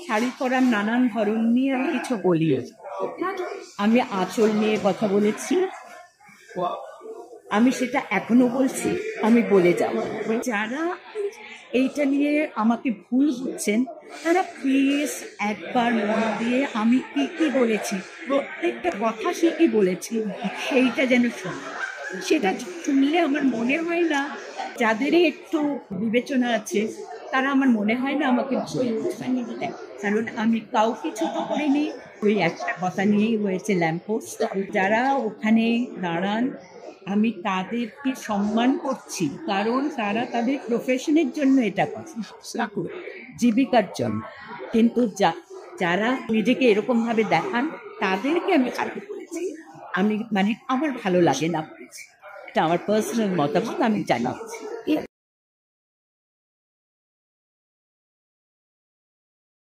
শাড়ি পরার নানান ধরন নিয়ে আমি কিছু বলি। আমি আঁচল নিয়ে কথা বলেছি, আমি সেটা এখনো বলছি, আমি বলে যাব। যারা এইটা নিয়ে আমাকে ভুল বুঝছেন তারা প্লিজ একবার মন দিয়ে আমি কি কি বলেছি, প্রত্যেকটা কথা সে কি বলেছি সেইটা যেন শোনে। সেটা শুনলে আমার মনে হয় না, যাদেরই একটু বিবেচনা আছে তারা আমার মনে হয় না আমাকে ভুল বুঝবেন। কারণ আমি কাউকে ছোট করিনি, ওই একটা কথা নিয়েই হয়েছে ল্যাম্পপোস্ট। যারা ওখানে দাঁড়ান আমি তাদেরকে সম্মান করছি, কারণ তারা তাদের প্রফেশনের জন্য এটা করে, জীবিকার জন্য। কিন্তু যারা নিজেকে এরকমভাবে দেখান তাদেরকে আমি খারাপ করেছি, আমি মানে আমার ভালো লাগে না, এটা আমার পার্সোনাল মতামত, আমি জানাচ্ছি।